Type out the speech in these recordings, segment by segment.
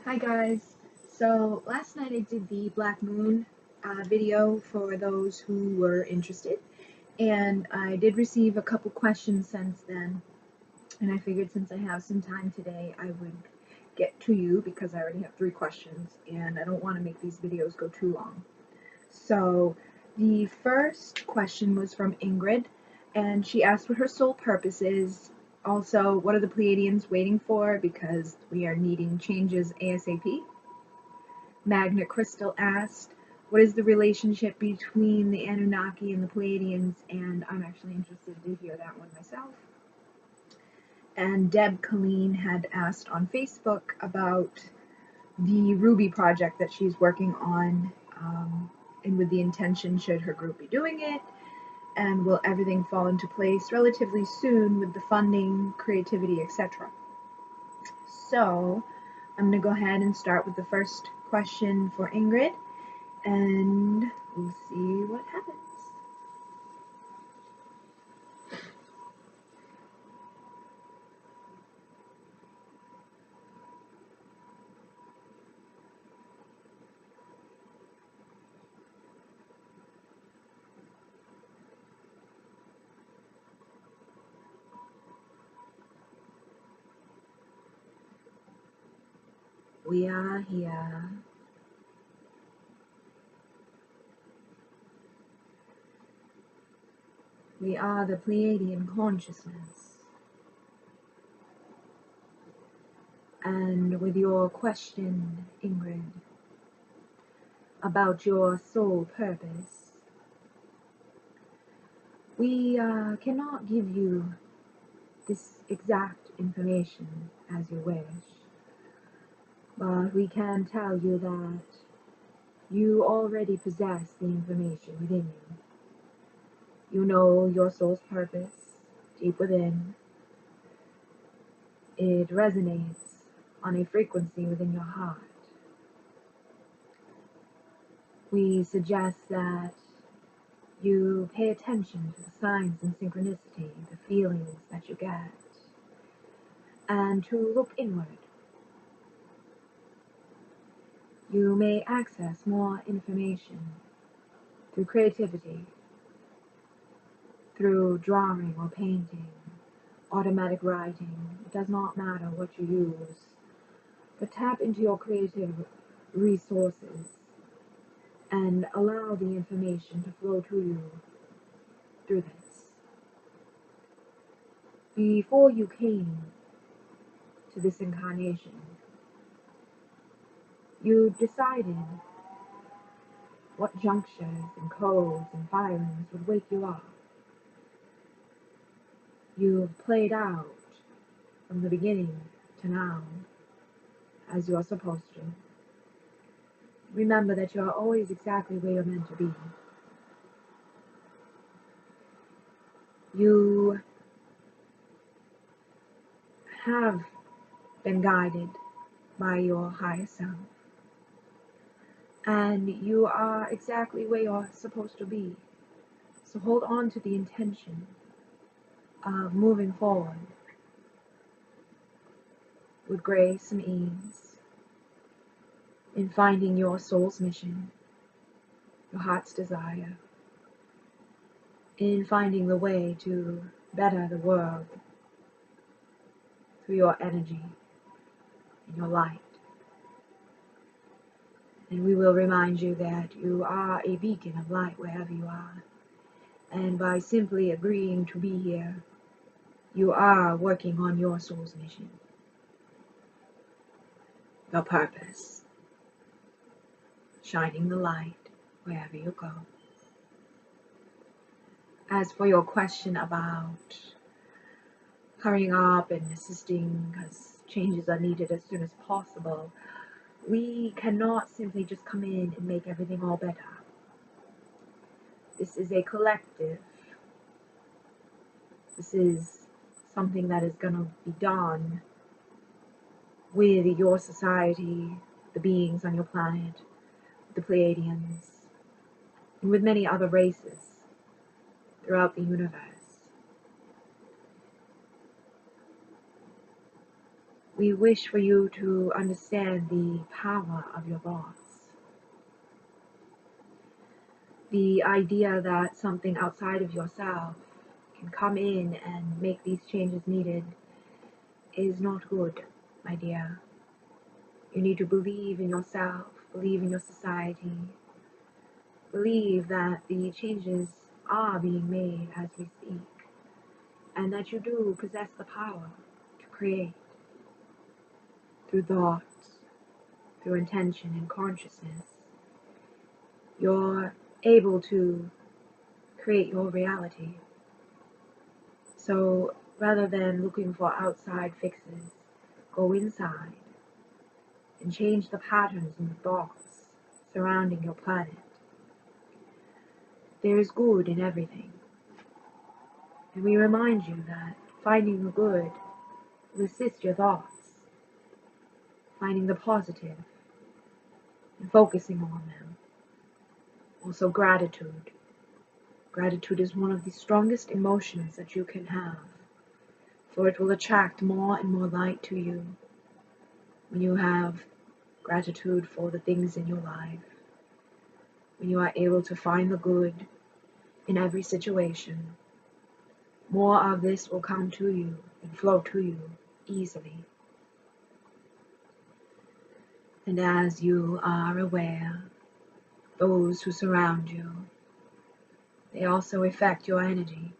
Hi guys. So last night I did the Black Moon video for those who were interested, and I did receive a couple questions since then, and I figured since I have some time today I would get to you because I already have 3 questions and I don't want to make these videos go too long. So the first question was from Ingrid, and she asked what her sole purpose is. Also, what are the Pleiadians waiting for because we are needing changes ASAP? Magna Crystal asked, what is the relationship between the Annunaki and the Pleiadians? And I'm actually interested to hear that one myself. And Deb Colleen had asked on Facebook about the Ruby project that she's working on, and with the intention, should her group be doing it? And will everything fall into place relatively soon with the funding, creativity, etc.? So I'm going to go ahead and start with the first question for Ingrid, and we'll see what happens. We are here. We are the Pleiadian consciousness. And with your question, Ingrid, about your sole purpose, we cannot give you this exact information as you wish, but we can tell you that you already possess the information within you. You know your soul's purpose deep within. It resonates on a frequency within your heart. We suggest that you pay attention to the signs and synchronicity, the feelings that you get, and to look inward. You may access more information through creativity, through drawing or painting, automatic writing. It does not matter what you use, but tap into your creative resources and allow the information to flow to you through this. Before you came to this incarnation, you decided what junctures and codes and firings would wake you up. You've played out from the beginning to now as you are supposed to. Remember that you are always exactly where you're meant to be. You have been guided by your higher self, and you are exactly where you're supposed to be. So hold on to the intention of moving forward with grace and ease in finding your soul's mission, your heart's desire, in finding the way to better the world through your energy and your light. And we will remind you that you are a beacon of light wherever you are. And by simply agreeing to be here, you are working on your soul's mission, your purpose, shining the light wherever you go. As for your question about hurrying up and assisting because changes are needed as soon as possible, we cannot simply just come in and make everything all better. This is a collective. This is something that is going to be done with your society, the beings on your planet, the Pleiadians, and with many other races throughout the universe. We wish for you to understand the power of your thoughts. The idea that something outside of yourself can come in and make these changes needed is not good, my dear. You need to believe in yourself, believe in your society, believe that the changes are being made as we speak, and that you do possess the power to create through thoughts, through intention and consciousness. You're able to create your reality. So rather than looking for outside fixes, go inside and change the patterns in the thoughts surrounding your planet. There is good in everything. And we remind you that finding the good will assist your thoughts, finding the positive and focusing on them. Also gratitude. Gratitude is one of the strongest emotions that you can have, for it will attract more and more light to you when you have gratitude for the things in your life, when you are able to find the good in every situation. More of this will come to you and flow to you easily. And as you are aware, those who surround you, they also affect your energy.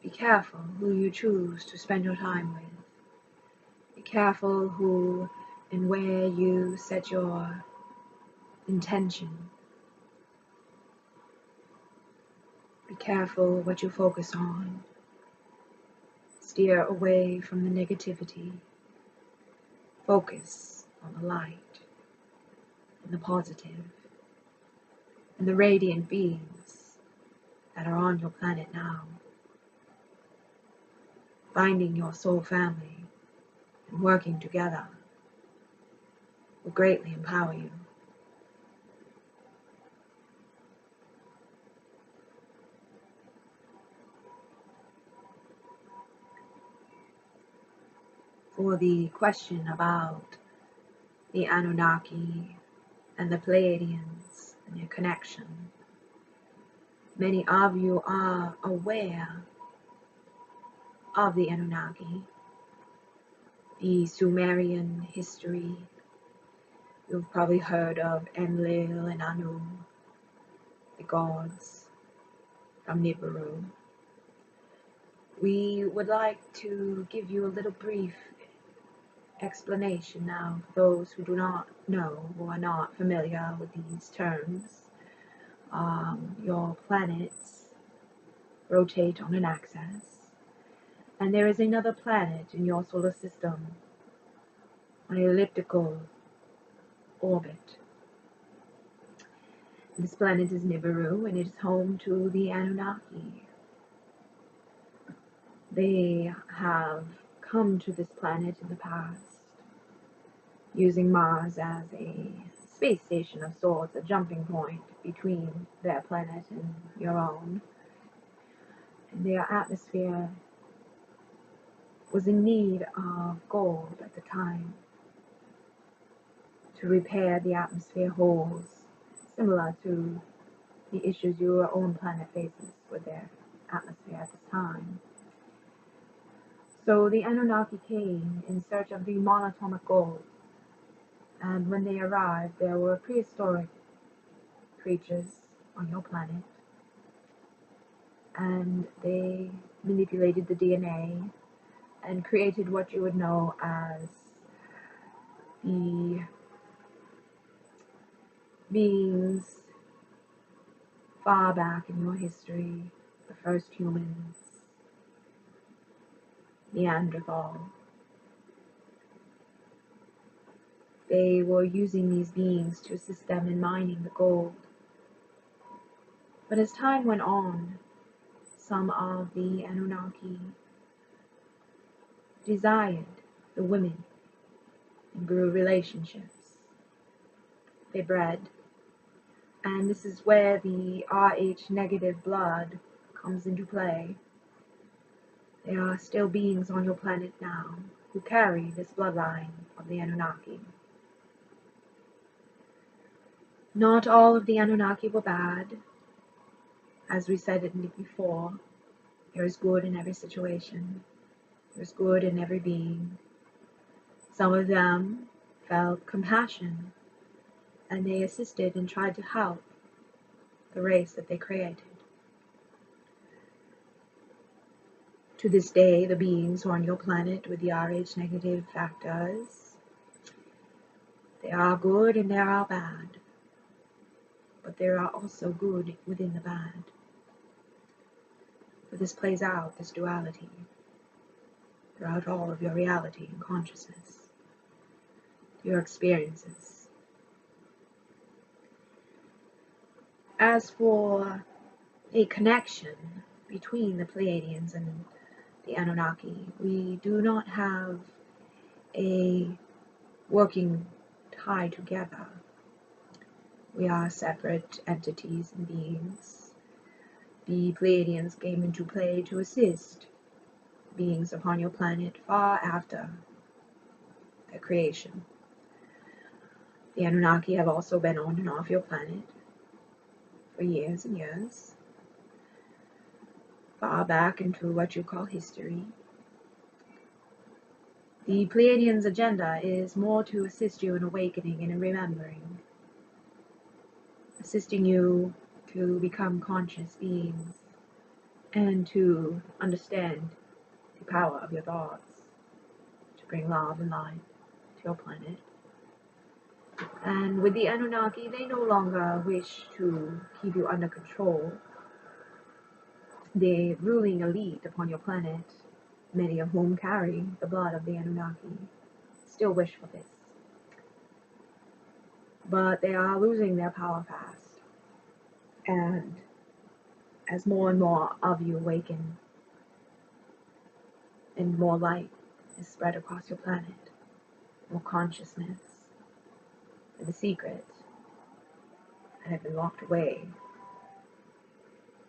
Be careful who you choose to spend your time with. Be careful who and where you set your intention. Be careful what you focus on. Steer away from the negativity. Focus on the light and the positive and the radiant beings that are on your planet now. Finding your soul family and working together will greatly empower you. For the question about the Annunaki and the Pleiadians and their connection, many of you are aware of the Annunaki, the Sumerian history. You've probably heard of Enlil and Anu, the gods from Nibiru. We would like to give you a little brief explanation now for those who do not know, who are not familiar with these terms. Your planets rotate on an axis, and there is another planet in your solar system on an elliptical orbit. This planet is Nibiru, and it is home to the Annunaki. They have come to this planet in the past, using Mars as a space station of sorts, a jumping point between their planet and your own. And their atmosphere was in need of gold at the time to repair the atmosphere holes, similar to the issues your own planet faces with their atmosphere at this time. So the Anunnaki came in search of the monatomic gold, and when they arrived, there were prehistoric creatures on your planet, and they manipulated the DNA and created what you would know as the beings far back in your history, the first humans, Neanderthal. They were using these beings to assist them in mining the gold. But as time went on, some of the Anunnaki desired the women and grew relationships. They bred, and this is where the Rh negative blood comes into play. There are still beings on your planet now who carry this bloodline of the Anunnaki. Not all of the Anunnaki were bad. As we said it before, there is good in every situation. There is good in every being. Some of them felt compassion, and they assisted and tried to help the race that they created. To this day, the beings who are on your planet with the RH negative factors, they are good and there are bad, but there are also good within the bad. But this plays out, this duality, throughout all of your reality and consciousness, your experiences. As for a connection between the Pleiadians and the Anunnaki, we do not have a working tie together. We are separate entities and beings. The Pleiadians came into play to assist beings upon your planet far after their creation. The Anunnaki have also been on and off your planet for years and years, far back into what you call history. The Pleiadians' agenda is more to assist you in awakening and in remembering, assisting you to become conscious beings and to understand the power of your thoughts, to bring love and light to your planet. And with the Anunnaki, they no longer wish to keep you under control. The ruling elite upon your planet, many of whom carry the blood of the Anunnaki, still wish for this. But they are losing their power fast. And as more and more of you awaken, and more light is spread across your planet, more consciousness, and the secrets that have been locked away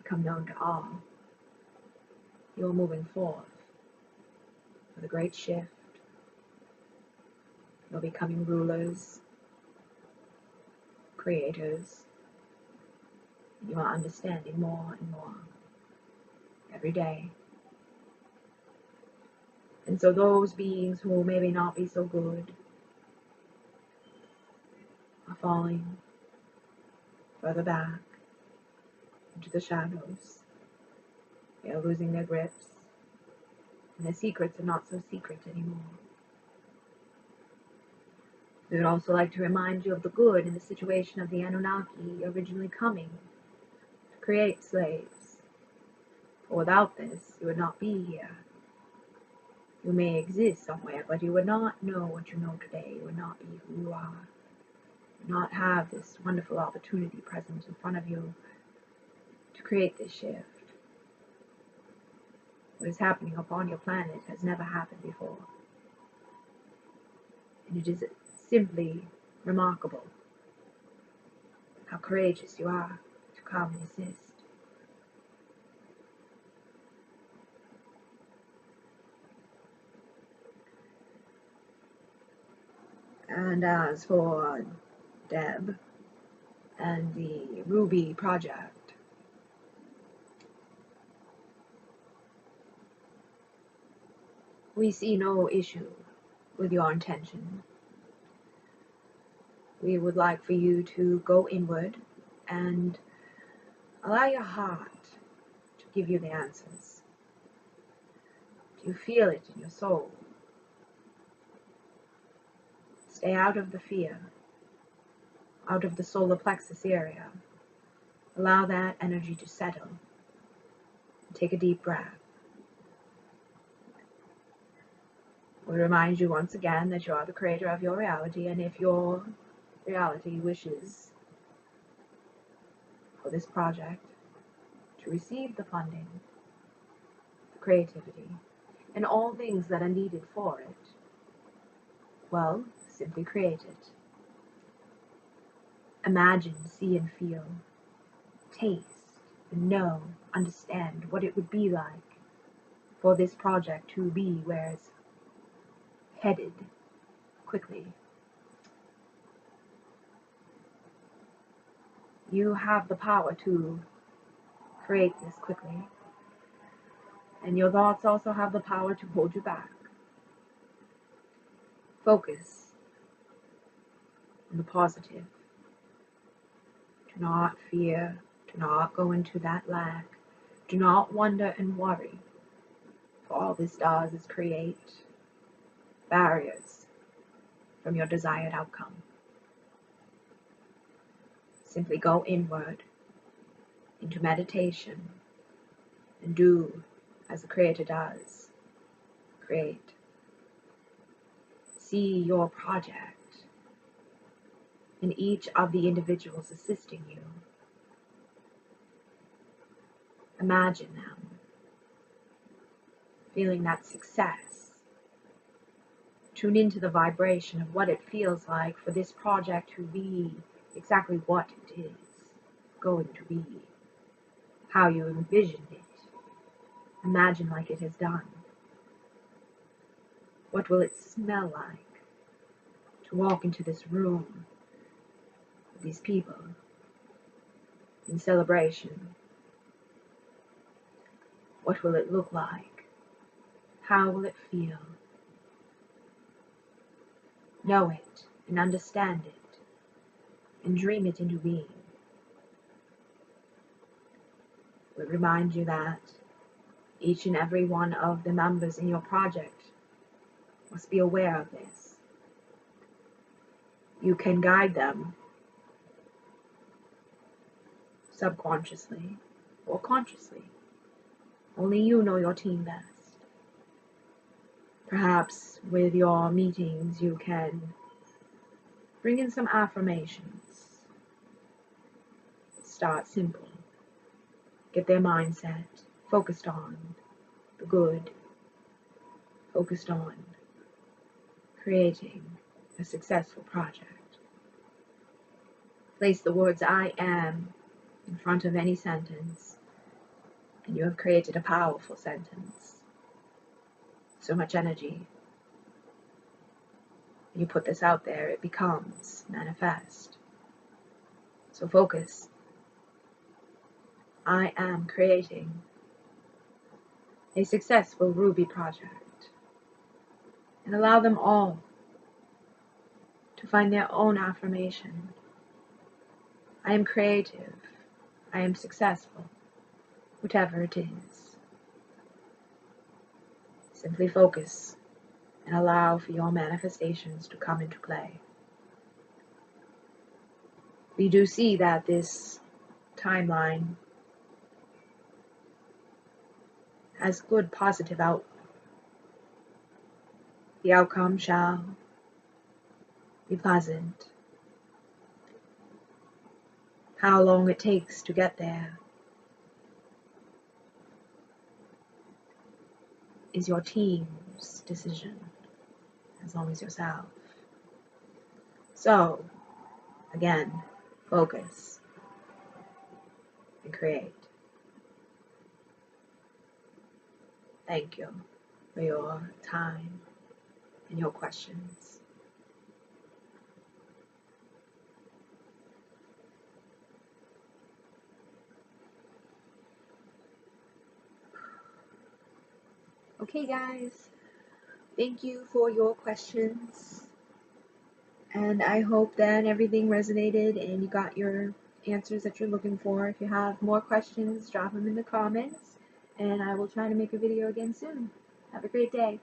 become known to all. You are moving forth with a great shift. You're becoming rulers, creators. You are understanding more and more every day. And so those beings who will maybe not be so good are falling further back into the shadows. They are losing their grips, and their secrets are not so secret anymore. We would also like to remind you of the good in the situation of the Anunnaki originally coming to create slaves. For without this, you would not be here. You may exist somewhere, but you would not know what you know today. You would not be who you are. You would not have this wonderful opportunity present in front of you to create this shift. What is happening upon your planet has never happened before. And it is simply remarkable how courageous you are to come and assist. And as for Deb and the Ruby project, we see no issue with your intention. We would like for you to go inward and allow your heart to give you the answers. Do you feel it in your soul? Stay out of the fear, out of the solar plexus area. Allow that energy to settle. Take a deep breath. We remind you once again that you are the creator of your reality, and if your reality wishes for this project to receive the funding, the creativity, and all things that are needed for it, well, simply create it. Imagine, see and feel, taste and know, understand what it would be like for this project to be where it's headed quickly. You have the power to create this quickly, and your thoughts also have the power to hold you back. Focus on the positive. Do not fear. Do not go into that lack. Do not wonder and worry. For all this does is create barriers from your desired outcome. Simply go inward into meditation and do as the Creator does. Create. See your project and each of the individuals assisting you. Imagine them feeling that success. Tune into the vibration of what it feels like for this project to be exactly what it is going to be, how you envisioned it. Imagine like it has done. What will it smell like to walk into this room with these people in celebration? What will it look like? How will it feel? Know it and understand it and dream it into being. Will remind you that each and every one of the members in your project must be aware of this. You can guide them subconsciously or consciously. Only you know your team best. Perhaps with your meetings you can bring in some affirmations. Start simple. Get their mindset focused on the good, focused on creating a successful project. Place the words "I am" in front of any sentence, and you have created a powerful sentence. So much energy. When you put this out there, it becomes manifest. So focus. I am creating a successful Ruby project, and allow them all to find their own affirmation. I am creative. I am successful. Whatever it is. Simply focus and allow for your manifestations to come into play. We do see that this timeline has good positive outcome. The outcome shall be pleasant. How long it takes to get there is your team's decision, as long as yourself. So, again, focus and create. Thank you for your time and your questions. Okay guys, thank you for your questions, and I hope that everything resonated and you got your answers that you're looking for. If you have more questions, drop them in the comments, and I will try to make a video again soon. Have a great day.